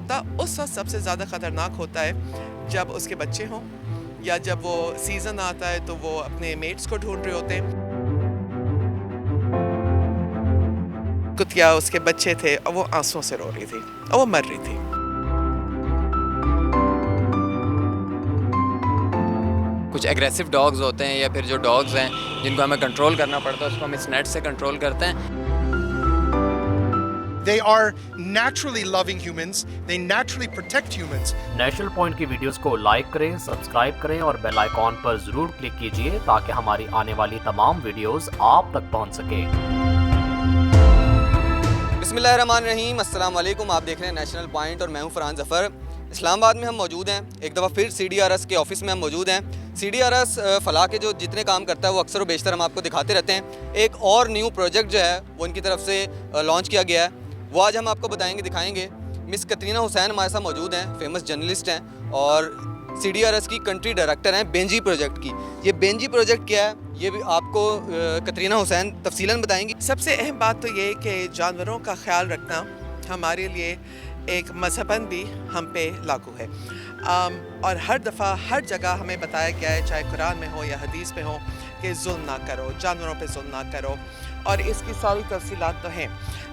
کتا اس وقت سب سے زیادہ خطرناک ہوتا ہے جب اس کے بچے ہوں یا جب وہ سیزن آتا ہے تو وہ اپنے میٹس کو ڈھونڈ رہے ہوتے ہیں. کتیا اس کے بچے تھے اور وہ آنسوں سے رو رہی تھی اور وہ مر رہی تھی. کچھ ایگریسو ڈاگز ہوتے ہیں یا پھر جو ڈاگز ہیں جن کو ہمیں کنٹرول کرنا پڑتا ہے اس کو ہم اس نیٹ سے کنٹرول کرتے ہیں. They are naturally loving humans. They naturally protect humans. National point کی ویڈیوز کو لائک کریں، سبسکرائب کریں اور بیل آئیکن پر ضرور کلک کیجئے تاکہ ہماری آنے والی تمام ویڈیوز آپ تک پہنچ سکیں. بسم اللہ الرحمن الرحیم. السلام علیکم. آپ دیکھ رہے ہیں نیشنل پوائنٹ اور میں ہوں فرحان ظفر. اسلام آباد میں ہم موجود ہیں. ایک دفعہ پھر CDRS کے آفس میں ہم موجود ہیں. CDRS فلاح کے جو جتنے کام کرتا ہے وہ اکثر و بیشتر ہم آپ کو دکھاتے رہتے ہیں. ایک اور نیو پروجیکٹ جو ہے وہ ان کی طرف سے لانچ کیا گیا ہے، وہ آج ہم آپ کو بتائیں گے، دکھائیں گے. مس کترینہ حسین ہمارے ساتھ موجود ہیں، فیمس جرنلسٹ ہیں اور CDRS کی کنٹری ڈائریکٹر ہیں بینجی پروجیکٹ کی. یہ بینجی پروجیکٹ کیا ہے یہ بھی آپ کو کترینہ حسین تفصیلاً بتائیں گی. سب سے اہم بات تو یہ کہ جانوروں کا خیال رکھنا ہمارے لیے ایک مذہباً بھی ہم پہ لاگو ہے، اور ہر دفعہ ہر جگہ ہمیں بتایا گیا ہے، چاہے قرآن میں ہو یا حدیث میں ہو، کہ ظلم نہ کرو، جانوروں پہ ظلم نہ کرو، اور اس کی ساری تفصیلات تو ہیں.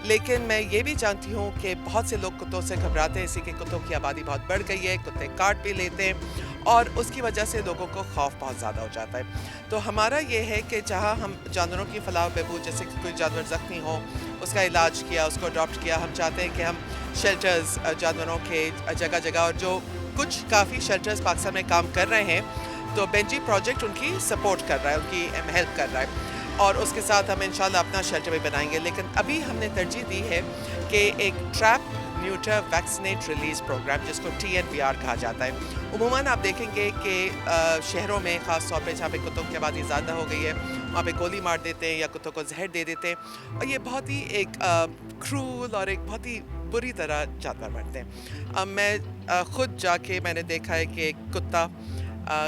لیکن میں یہ بھی جانتی ہوں کہ بہت سے لوگ کتوں سے گھبراتے ہیں، اسی کہ کتوں کی آبادی بہت بڑھ گئی ہے، کتے کاٹ بھی لیتے ہیں اور اس کی وجہ سے لوگوں کو خوف بہت زیادہ ہو جاتا ہے. تو ہمارا یہ ہے کہ جہاں ہم جانوروں کی فلاح و بہبود، جیسے کہ کوئی جانور زخمی ہو، اس کا علاج کیا، اس کو اڈاپٹ کیا، ہم چاہتے ہیں کہ ہم شیلٹرز جانوروں کے جگہ جگہ، اور جو کچھ کافی شیلٹرز پاکستان میں کام کر رہے ہیں، تو بینجی پروجیکٹ ان کی سپورٹ کر رہا ہے، ان کی ہیلپ کر رہا ہے، اور اس کے ساتھ ہم انشاءاللہ اپنا شیلٹر بھی بنائیں گے. لیکن ابھی ہم نے ترجیح دی ہے کہ ایک trap neuter vaccinate release programme, جس کو TNVR کہا جاتا ہے. عموماً آپ دیکھیں گے کہ شہروں میں خاص طور پہ جہاں پہ کتوں کی آبادی زیادہ ہو گئی ہے، وہاں پہ گولی مار دیتے ہیں یا کتوں کو زہر دے دیتے ہیں، اور یہ بہت ہی ایک کرول اور ایک بہت ہی بری طرح جانور مرتے ہیں. میں خود جا کے میں نے دیکھا ہے کہ ایک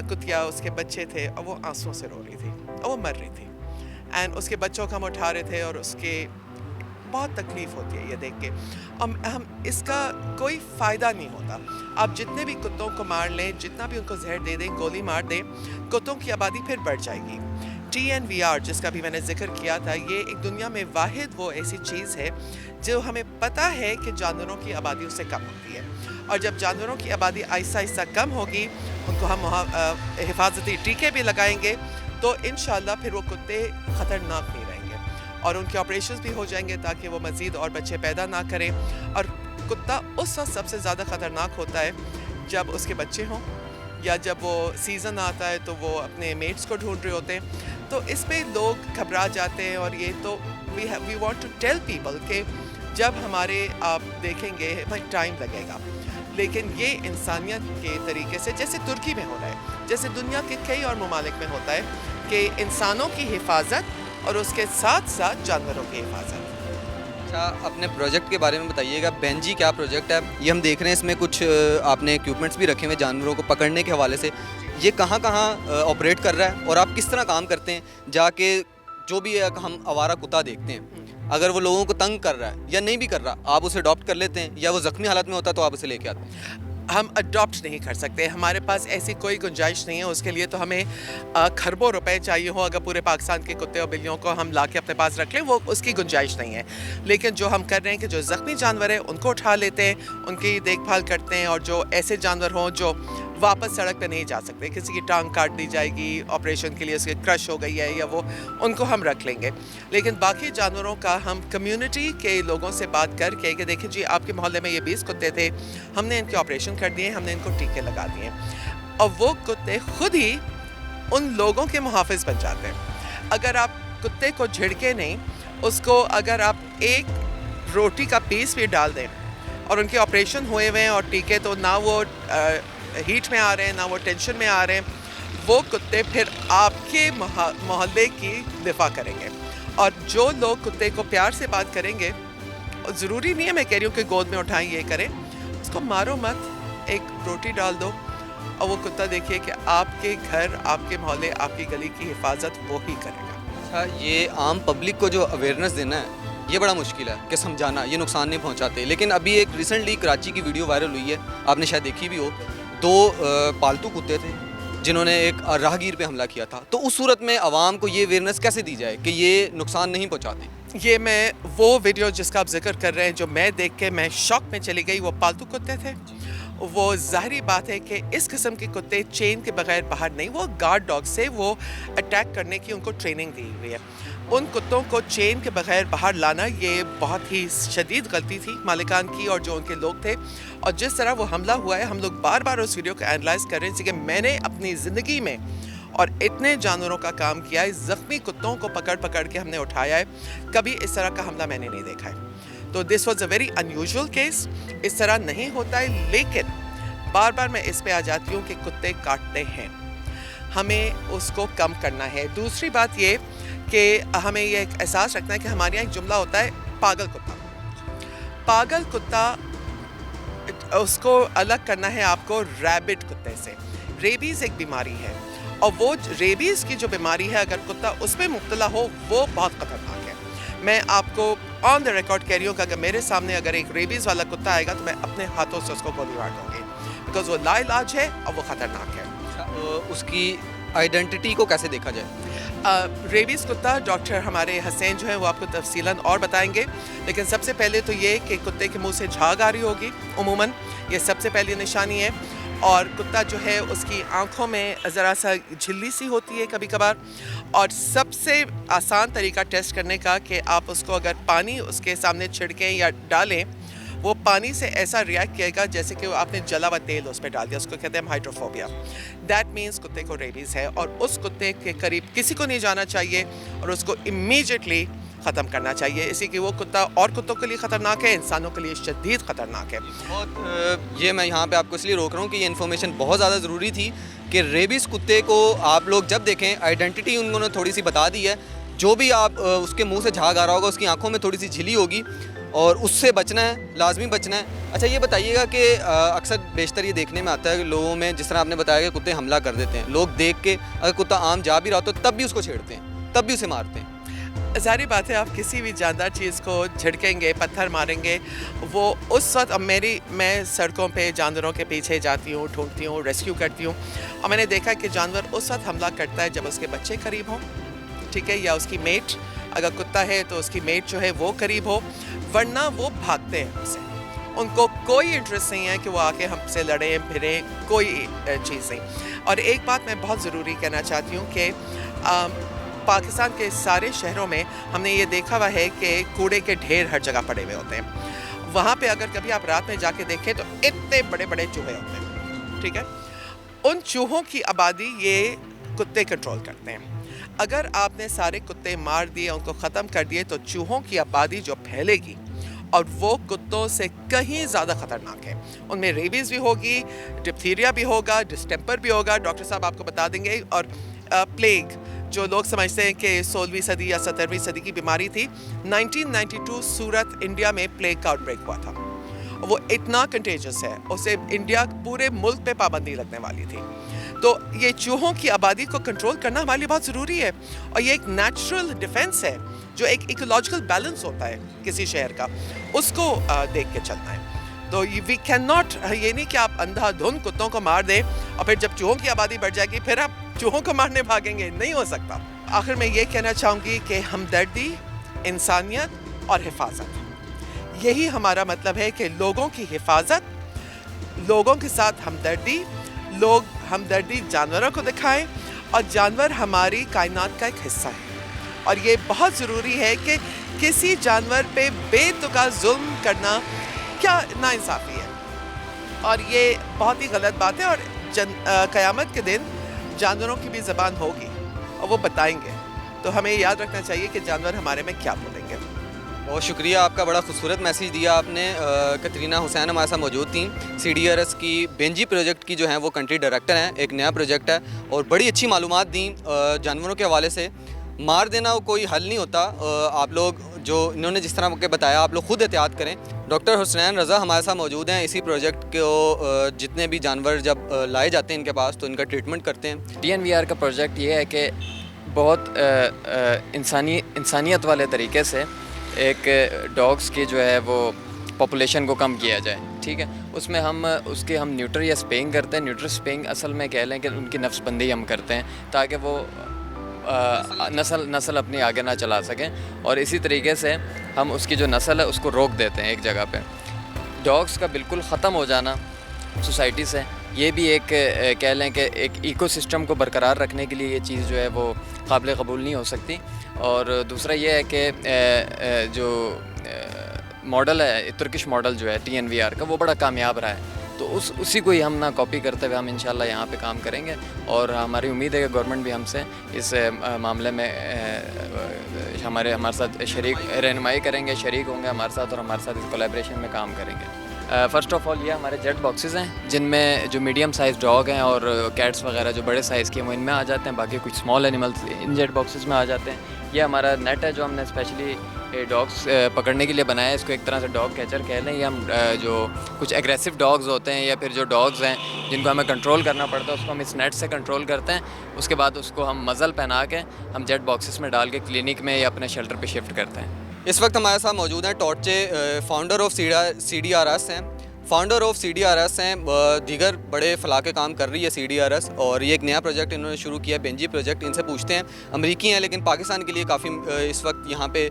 کتیا اس کے بچے تھے اور وہ آنسوں سے رو رہی تھی اور وہ مر رہی تھی، اینڈ اس کے بچوں کو ہم اٹھا رہے تھے اور اس کے بہت تکلیف ہوتی ہے یہ دیکھ کے. ہم اس کا کوئی فائدہ نہیں ہوتا. آپ جتنے بھی کتوں کو مار لیں، جتنا بھی ان کو زہر دے دیں، گولی مار دیں، کتوں کی آبادی پھر بڑھ جائے گی. TNVR جس کا بھی میں نے ذکر کیا تھا، یہ ایک دنیا میں واحد وہ ایسی چیز ہے جو ہمیں پتہ ہے کہ جانوروں کی آبادی اس سے کم ہوتی ہے، اور جب جانوروں کی آبادی آہستہ آہستہ کم ہوگی، ان کو ہم حفاظتی ٹیکے بھی لگائیں گے، تو انشاءاللہ پھر وہ کتے خطرناک نہیں رہیں گے اور ان کے آپریشنز بھی ہو جائیں گے تاکہ وہ مزید اور بچے پیدا نہ کریں. اور کتا اس وقت سب سے زیادہ خطرناک ہوتا ہے جب اس کے بچے ہوں یا جب وہ سیزن آتا ہے تو وہ اپنے میٹس کو ڈھونڈ رہے ہوتے ہیں. تو اس پہ لوگ گھبرا جاتے ہیں، اور یہ تو we want to tell people کہ جب ہمارے آپ دیکھیں گے بھائی ٹائم لگے گا، لیکن یہ انسانیت کے طریقے سے، جیسے ترکی میں ہو رہا ہے، جیسے دنیا کے کئی اور ممالک میں ہوتا ہے، کہ انسانوں کی حفاظت اور اس کے ساتھ ساتھ جانوروں کی حفاظت. اچھا، اپنے پروجیکٹ کے بارے میں بتائیے گا. بینجی کیا پروجیکٹ ہے؟ یہ ہم دیکھ رہے ہیں اس میں کچھ آپ نے ایکوپمنٹس بھی رکھے ہوئے جانوروں کو پکڑنے کے حوالے سے. یہ کہاں کہاں آپریٹ کر رہا ہے اور آپ کس طرح کام کرتے ہیں جا کے جو بھی ہم آوارہ کتا دیکھتے ہیں، اگر وہ لوگوں کو تنگ کر رہا ہے یا نہیں بھی کر رہا، آپ اسے اڈاپٹ کر لیتے ہیں، یا وہ زخمی حالت میں ہوتا ہے تو آپ اسے لے کے آتے ہیں؟ ہم اڈاپٹ نہیں کر سکتے، ہمارے پاس ایسی کوئی گنجائش نہیں ہے. اس کے لیے تو ہمیں کھربوں روپے چاہیے ہو. اگر پورے پاکستان کے کتے اور بلیوں کو ہم لا کے اپنے پاس رکھ لیں، وہ اس کی گنجائش نہیں ہے. لیکن جو ہم کر رہے ہیں کہ جو زخمی جانور ہیں ان کو اٹھا لیتے ہیں، ان کی دیکھ بھال کرتے ہیں، اور جو ایسے جانور ہوں جو واپس سڑک پہ نہیں جا سکتے، کسی کی ٹانگ کاٹ دی جائے گی آپریشن کے لیے، اس کی کرش ہو گئی ہے، یا وہ ان کو ہم رکھ لیں گے. لیکن باقی جانوروں کا ہم کمیونٹی کے لوگوں سے بات کر کے کہ دیکھیں جی آپ کے محلے میں یہ 20 کتے تھے، ہم نے ان کے آپریشن کر دیے، ہم نے ان کو ٹیکے لگا دیے، اور وہ کتے خود ہی ان لوگوں کے محافظ بن جاتے ہیں. اگر آپ کتے کو جھڑکے نہیں، اس کو اگر آپ ایک روٹی کا پیس بھی ڈال دیں، اور ان کے آپریشن ہوئے ہوئے ہیں اور ٹیکے، تو نہ وہ ہیٹ میں آ رہے ہیں، نہ وہ ٹینشن میں آ رہے ہیں، وہ کتے پھر آپ کے محلے کی دفاع کریں گے. اور جو لوگ کتے کو پیار سے بات کریں گے، ضروری نہیں ہے میں کہہ رہی ہوں کہ گود میں اٹھائیں یہ کریں، اس کو مارو مت، ایک روٹی ڈال دو، اور وہ کتا دیکھیے کہ آپ کے گھر، آپ کے محلے، آپ کی گلی کی حفاظت وہی کرے گا. اچھا، یہ عام پبلک کو جو اویئرنیس دینا ہے یہ بڑا مشکل ہے کہ سمجھانا یہ نقصان نہیں پہنچاتے. لیکن ابھی ایک ریسنٹلی کراچی کی ویڈیو وائرل ہوئی ہے, آپ نے شاید دیکھی بھی ہو. 2 پالتو کتے تھے جنہوں نے ایک راہگیر پہ حملہ کیا تھا. تو اس صورت میں عوام کو یہ اویئرنیس کیسے دی جائے کہ یہ نقصان نہیں پہنچاتے؟ یہ میں وہ ویڈیو جس کا آپ ذکر کر رہے ہیں جو میں دیکھ کے میں شوق میں چلی گئی, وہ پالتو کتے تھے. وہ ظاہری بات ہے کہ اس قسم کے کتے چین کے بغیر باہر نہیں, وہ گارڈ ڈاگ سے وہ اٹیک کرنے کی ان کو ٹریننگ دی ہوئی ہے. ان کتوں کو چین کے بغیر باہر لانا یہ بہت ہی شدید غلطی تھی مالکان کی اور جو ان کے لوگ تھے. اور جس طرح وہ حملہ ہوا ہے, ہم لوگ بار بار اس ویڈیو کو اینالائز کر رہے ہیں کہ میں نے اپنی زندگی میں اور اتنے جانوروں کا کام کیا ہے, زخمی کتوں کو پکڑ پکڑ کے ہم نے اٹھایا ہے, کبھی اس طرح کا حملہ میں نے نہیں دیکھا ہے. تو this was a very unusual case, اس طرح نہیں ہوتا ہے. لیکن بار بار میں اس پہ آ جاتی ہوں کہ کتے کاٹتے ہیں, ہمیں اس کو کم کرنا ہے. دوسری بات یہ کہ ہمیں یہ ایک احساس رکھنا ہے کہ ہمارے یہاں ایک جملہ ہوتا ہے پاگل کتا. پاگل کتا اس کو الگ کرنا ہے آپ کو ریبٹ کتے سے. ریبیز ایک بیماری ہے, اور وہ ریبیز کی جو بیماری ہے اگر کتا اس پہ مبتلا ہو وہ بہت خطرناک ہے. میں آپ کو آن دا ریکارڈ کہہ رہی ہوں کہ اگر میرے سامنے اگر ایک ریبیز والا کتا آئے گا تو میں اپنے ہاتھوں سے اس کو گولی مار دوں گی, بیکاز وہ لا علاج ہے اور وہ خطرناک ہے. اس کی آئیڈینٹی کو کیسے دیکھا جائے؟ ریبیز کتا ڈاکٹر ہمارے حسین جو ہیں وہ آپ کو تفصیلاً اور بتائیں گے. لیکن سب سے پہلے تو یہ کہ کتے کے منہ سے جھاگ آ رہی ہوگی عموماً, یہ سب سے پہلی نشانی ہے. اور کتا جو ہے اس کی آنکھوں میں ذرا سا جھلی سی ہوتی ہے کبھی کبھار. اور سب سے آسان طریقہ ٹیسٹ کرنے کا کہ آپ اس کو اگر پانی اس کے سامنے چھڑکیں یا ڈالیں, وہ پانی سے ایسا ریئیکٹ کیے گا جیسے کہ آپ نے جلا ہوا تیل اس پہ ڈال دیا. اس کو کہتے ہیں ہائیڈروفوبیا. دیٹ مینس کتے کو ریبیز ہے, اور اس کتے کے قریب کسی کو نہیں جانا چاہیے اور اس کو امیجیٹلی ختم کرنا چاہیے. اسی کہ وہ کتا اور کتوں کے لیے خطرناک ہے, انسانوں کے لیے شدید خطرناک ہے. بہت یہ میں یہاں پہ آپ کو اس لیے روک رہا ہوں کہ یہ انفارمیشن بہت زیادہ ضروری تھی کہ ریبیز کتے کو آپ لوگ جب دیکھیں آئیڈینٹی انہوں نے تھوڑی سی بتا دی ہے. جو بھی آپ اس کے منہ سے جھاگ آ رہا ہوگا, اس کی آنکھوں میں تھوڑی سی جھلی ہوگی, اور اس سے بچنا ہے, لازمی بچنا ہے. اچھا یہ بتائیے گا کہ اکثر بیشتر یہ دیکھنے میں آتا ہے کہ لوگوں میں, جس طرح آپ نے بتایا کہ کتے حملہ کر دیتے ہیں, لوگ دیکھ کے اگر کتا عام جا بھی رہا تو تب بھی اس کو چھیڑتے ہیں, تب بھی اسے مارتے ہیں. ظاہری بات ہے, آپ کسی بھی جاندار چیز کو جھڑکیں گے, پتھر ماریں گے, وہ اس وقت میں سڑکوں پہ جانوروں کے پیچھے جاتی ہوں, ڈھونڈتی ہوں, ریسکیو کرتی ہوں, اور میں نے دیکھا کہ جانور اس وقت حملہ کرتا ہے جب اس کے بچے قریب ہوں, ٹھیک ہے, یا اس کی میٹ, اگر کتا ہے تو اس کی میٹ جو ہے وہ قریب ہو, ورنہ وہ بھاگتے ہیں ہم سے. ان کو کوئی انٹرسٹ نہیں ہے کہ وہ آ کے ہم سے لڑیں پھریں, کوئی چیز نہیں. اور ایک بات میں بہت ضروری کہنا چاہتی ہوں کہ پاکستان کے سارے شہروں میں ہم نے یہ دیکھا ہوا ہے کہ کوڑے کے ڈھیر ہر جگہ پڑے ہوئے ہوتے ہیں. وہاں پہ اگر کبھی آپ رات میں جا کے دیکھیں تو اتنے بڑے بڑے چوہے ہوتے ہیں, ٹھیک ہے. ان چوہوں کی آبادی یہ کتے کنٹرول کرتے ہیں. اگر آپ نے سارے کتے مار دیے, ان کو ختم کر دیے, تو چوہوں کی آبادی جو پھیلے گی اور وہ کتوں سے کہیں زیادہ خطرناک ہے. ان میں ریبیز بھی ہوگی, ڈپتھیریا بھی ہوگا, ڈسٹمپر بھی ہوگا, ڈاکٹر صاحب آپ کو بتا دیں گے. اور پلیگ جو لوگ سمجھتے ہیں کہ 16ویں صدی یا 17ویں صدی کی بیماری تھی, 1992 سورت انڈیا میں پلیگ کا آؤٹ بریک ہوا تھا. وہ اتنا کنٹیجس ہے, اسے انڈیا پورے ملک پہ پابندی لگنے والی تھی. تو یہ چوہوں کی آبادی کو کنٹرول کرنا ہمارے لیے بہت ضروری ہے, اور یہ ایک نیچرل ڈیفینس ہے, جو ایک ایکولوجیکل بیلنس ہوتا ہے کسی شہر کا, اس کو دیکھ کے چلنا ہے. تو وی کین ناٹ, یہ نہیں کہ آپ اندھا دھند کتوں کو مار دیں اور پھر جب چوہوں کی آبادی بڑھ جائے گی پھر آپ چوہوں کو مارنے بھاگیں گے, نہیں ہو سکتا. آخر میں یہ کہنا چاہوں گی کہ ہمدردی, انسانیت اور حفاظت, یہی ہمارا مطلب ہے کہ لوگوں کی حفاظت, لوگوں کے ساتھ ہمدردی, لوگ ہمدردی جانوروں کو دکھائیں, اور جانور ہماری کائنات کا ایک حصہ ہے. اور یہ بہت ضروری ہے کہ کسی جانور پہ بے تکا ظلم کرنا کیا ناانصافی ہے, اور یہ بہت ہی غلط بات ہے. اور قیامت کے دن جانوروں کی بھی زبان ہوگی اور وہ بتائیں گے, تو ہمیں یاد رکھنا چاہیے کہ جانور ہمارے میں کیا بولیں گے. بہت شکریہ آپ کا, بڑا خوبصورت میسیج دیا آپ نے. کترینہ حسین ہمارے ساتھ موجود تھیں, CDRS کی بینجی پروجیکٹ کی جو ہیں وہ کنٹری ڈائریکٹر ہیں. ایک نیا پروجیکٹ ہے اور بڑی اچھی معلومات دیں جانوروں کے حوالے سے. مار دینا کوئی حل نہیں ہوتا, آپ لوگ جو انہوں نے جس طرح کے بتایا آپ لوگ خود احتیاط کریں. ڈاکٹر حسنین رضا ہمارے ساتھ موجود ہیں. اسی پروجیکٹ کو جتنے بھی جانور جب لائے جاتے ہیں ان کے پاس تو ان کا ٹریٹمنٹ کرتے ہیں. DNVR کا پروجیکٹ یہ ہے کہ بہت انسانیت والے طریقے سے ایک ڈاگس کی جو ہے وہ پاپولیشن کو کم کیا جائے. ٹھیک ہے, اس میں ہم اس کے ہم نیوٹر یا اسپیئنگ کرتے ہیں. نیوٹر اسپیئنگ اصل میں کہہ لیں کہ ان کی نفس بندی ہم کرتے ہیں تاکہ وہ نسل اپنی آگے نہ چلا سکیں, اور اسی طریقے سے ہم اس کی جو نسل ہے اس کو روک دیتے ہیں ایک جگہ پہ. ڈاگس کا بالکل ختم ہو جانا سوسائٹی سے, یہ بھی ایک کہہ لیں کہ ایک ایکو سسٹم کو برقرار رکھنے کے لیے یہ چیز جو ہے وہ قابل قبول نہیں ہو سکتی. اور دوسرا یہ ہے کہ جو ماڈل ہے ترکش ماڈل جو ہے TNVR کا, وہ بڑا کامیاب رہا ہے, تو اسی کو ہی ہم نہ کاپی کرتے ہوئے ہم انشاءاللہ یہاں پہ کام کریں گے. اور ہماری امید ہے کہ گورنمنٹ بھی ہم سے اس معاملے میں ہمارے ساتھ شریک رہنمائی کریں گے, شریک ہوں گے ہمارے ساتھ, اور ہمارے ساتھ اس کولیبریشن میں کام کریں گے. فرسٹ آف آل یہ ہمارے جیٹ باکسز ہیں جن میں جو میڈیم سائز ڈاگ ہیں اور کیٹس وغیرہ جو بڑے سائز کے ہیں وہ ان میں آ جاتے ہیں, باقی کچھ اسمال اینیملس ان جیٹ باکسز میں آ جاتے ہیں. یہ ہمارا نیٹ ہے جو ہم نے اسپیشلی ڈاگس پکڑنے کے لیے بنایا ہے. اس کو ایک طرح سے ڈاگ کیچر کہہ لیں. یہ ہم جو کچھ ایگریسو ڈاگز ہوتے ہیں یا پھر جو ڈاگز ہیں جن کو ہمیں کنٹرول کرنا پڑتا ہے, اس کو ہم اس نیٹ سے کنٹرول کرتے ہیں. اس کے بعد اس کو ہم مزل پہنا کے ہم جیٹ باکسز میں ڈال کے کلینک میں یا اپنے شیلٹر پہ شفٹ کرتے ہیں. اس وقت ہمارے ساتھ موجود ہیں ٹورچے فاؤنڈر آف CDRS ہیں. فاؤنڈر آف CDRS ہیں, دیگر بڑے فلاح کے کام کر رہی ہے CDRS, اور یہ ایک نیا پروجیکٹ انہوں نے شروع کیا بینجی پروجیکٹ. ان سے پوچھتے ہیں, امریکی ہیں لیکن پاکستان کے لیے کافی اس وقت یہاں پہ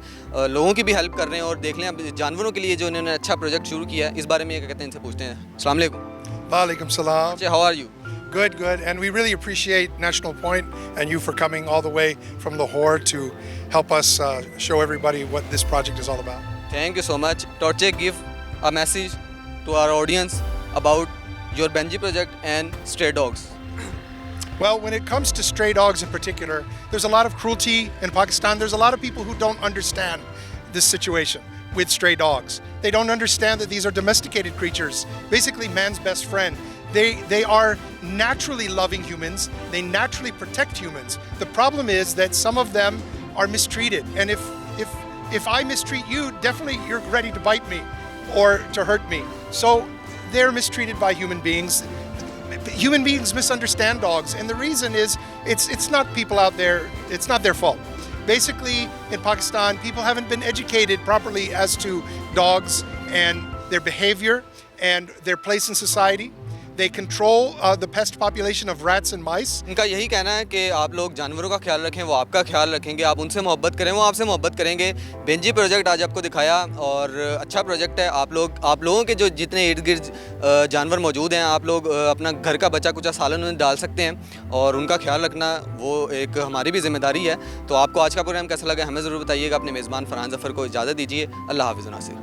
لوگوں کی بھی ہیلپ کر رہے ہیں, اور دیکھ لیں جانوروں کے لیے جو انہوں نے اچھا پروجیکٹ شروع کیا ہے اس بارے میں یہ کہتے ہیں, ان سے پوچھتے ہیں. السلام علیکم. Walaikum salam. How are you? Good, good. And we really appreciate National Point and you for coming all the way from Lahore to help us show everybody what this project is all about. Thank you so much. Torche, give a message to our audience about your Benji project and stray dogs. Well, when it comes to stray dogs in particular, there's a lot of cruelty in Pakistan. There's a lot of people who don't understand this situation with stray dogs. They don't understand that these are domesticated creatures, basically man's best friend. They are naturally loving humans. They naturally protect humans. The problem is that some of them are mistreated. And if I mistreat you, definitely you're ready to bite me or to hurt me. So they're mistreated by human beings. Human beings misunderstand dogs, and the reason is it's not people out there, it's not their fault. Basically, in Pakistan, people haven't been educated properly as to dogs and their behavior and their place in society. They control the pest population of rats and mice. ان کا یہی کہنا ہے کہ آپ لوگ جانوروں کا خیال رکھیں, وہ آپ کا خیال رکھیں گے. آپ ان سے محبت کریں, وہ آپ سے محبت کریں گے. بینجی پروجیکٹ آج آپ کو دکھایا, اور اچھا پروجیکٹ ہے. آپ لوگوں کے جو جتنے ارد گرد جانور موجود ہیں, آپ لوگ اپنا گھر کا بچہ کچھ سالن میں ڈال سکتے ہیں, اور ان کا خیال رکھنا وہ ایک ہماری بھی ذمہ داری ہے. تو آپ کو آج کا پروگرام کیسا لگا ہمیں ضرور بتائیے گا. اپنے میزبان فرحان ظفر کو اجازت دیجیے. اللہ حافظ. ناصر.